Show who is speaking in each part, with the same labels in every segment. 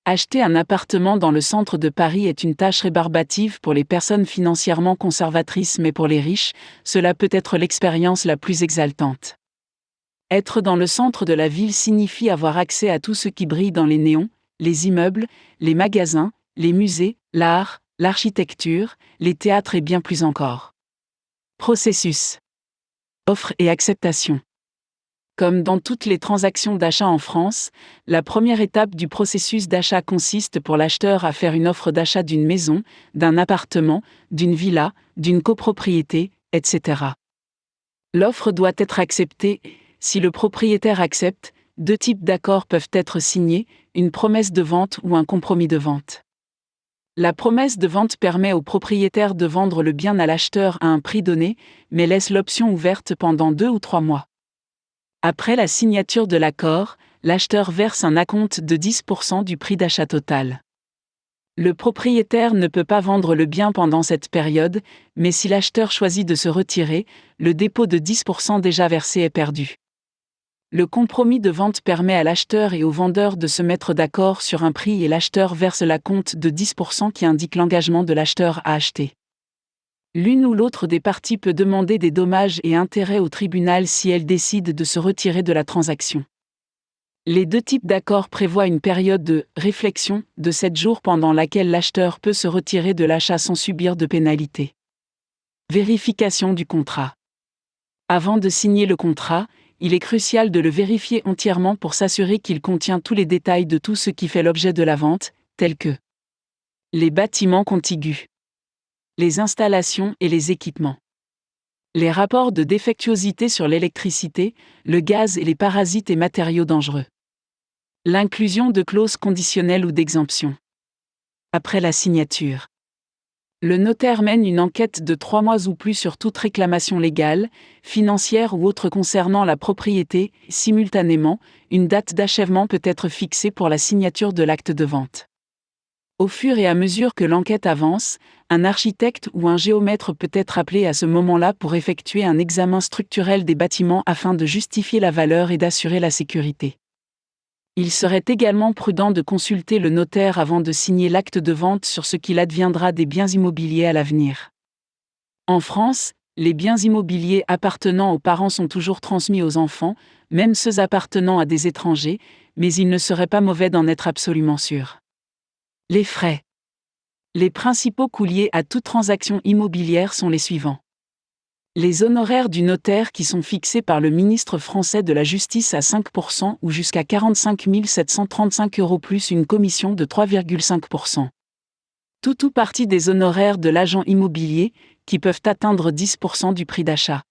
Speaker 1: Acheter un appartement dans le centre de Paris est une tâche rébarbative pour les personnes financièrement conservatrices, mais pour les riches, cela peut être l'expérience la plus exaltante. Être dans le centre de la ville signifie avoir accès à tout ce qui brille dans les néons, les immeubles, les magasins, les musées, l'art, l'architecture, les théâtres et bien plus encore. Processus. Offre et acceptation. Comme dans toutes les transactions d'achat en France, la première étape du processus d'achat consiste pour l'acheteur à faire une offre d'achat d'une maison, d'un appartement, d'une villa, d'une copropriété, etc. L'offre doit être acceptée. Si le propriétaire accepte, deux types d'accords peuvent être signés, une promesse de vente ou un compromis de vente. La promesse de vente permet au propriétaire de vendre le bien à l'acheteur à un prix donné, mais laisse l'option ouverte pendant 2 ou 3 mois. Après la signature de l'accord, l'acheteur verse un acompte de 10% du prix d'achat total. Le propriétaire ne peut pas vendre le bien pendant cette période, mais si l'acheteur choisit de se retirer, le dépôt de 10% déjà versé est perdu. Le compromis de vente permet à l'acheteur et au vendeur de se mettre d'accord sur un prix et l'acheteur verse l'acompte de 10% qui indique l'engagement de l'acheteur à acheter. L'une ou l'autre des parties peut demander des dommages et intérêts au tribunal si elle décide de se retirer de la transaction. Les deux types d'accords prévoient une période de réflexion de 7 jours pendant laquelle l'acheteur peut se retirer de l'achat sans subir de pénalité. Vérification du contrat. Avant de signer le contrat, il est crucial de le vérifier entièrement pour s'assurer qu'il contient tous les détails de tout ce qui fait l'objet de la vente, tels que les bâtiments contigus, les installations et les équipements, les rapports de défectuosité sur l'électricité, le gaz et les parasites et matériaux dangereux, l'inclusion de clauses conditionnelles ou d'exemption. Après la signature, le notaire mène une enquête de 3 mois ou plus sur toute réclamation légale, financière ou autre concernant la propriété. Simultanément, une date d'achèvement peut être fixée pour la signature de l'acte de vente. Au fur et à mesure que l'enquête avance, un architecte ou un géomètre peut être appelé à ce moment-là pour effectuer un examen structurel des bâtiments afin de justifier la valeur et d'assurer la sécurité. Il serait également prudent de consulter le notaire avant de signer l'acte de vente sur ce qu'il adviendra des biens immobiliers à l'avenir. En France, les biens immobiliers appartenant aux parents sont toujours transmis aux enfants, même ceux appartenant à des étrangers, mais il ne serait pas mauvais d'en être absolument sûr. Les frais. Les principaux coûts liés à toute transaction immobilière sont les suivants. Les honoraires du notaire qui sont fixés par le ministre français de la Justice à 5% ou jusqu'à 45 735 € plus une commission de 3,5%. Tout ou partie des honoraires de l'agent immobilier, qui peuvent atteindre 10% du prix d'achat.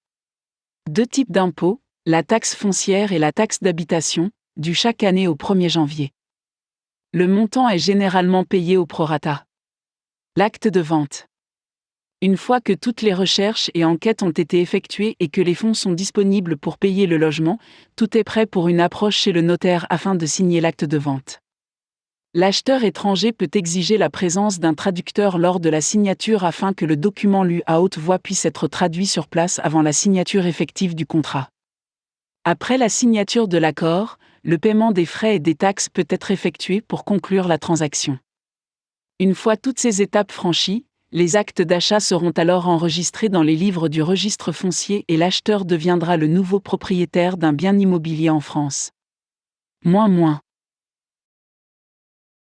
Speaker 1: Deux types d'impôts, la taxe foncière et la taxe d'habitation, dus chaque année au 1er janvier. Le montant est généralement payé au prorata. L'acte de vente. Une fois que toutes les recherches et enquêtes ont été effectuées et que les fonds sont disponibles pour payer le logement, tout est prêt pour une approche chez le notaire afin de signer l'acte de vente. L'acheteur étranger peut exiger la présence d'un traducteur lors de la signature afin que le document lu à haute voix puisse être traduit sur place avant la signature effective du contrat. Après la signature de l'accord, le paiement des frais et des taxes peut être effectué pour conclure la transaction. Une fois toutes ces étapes franchies, les actes d'achat seront alors enregistrés dans les livres du registre foncier et l'acheteur deviendra le nouveau propriétaire d'un bien immobilier en France. Moins.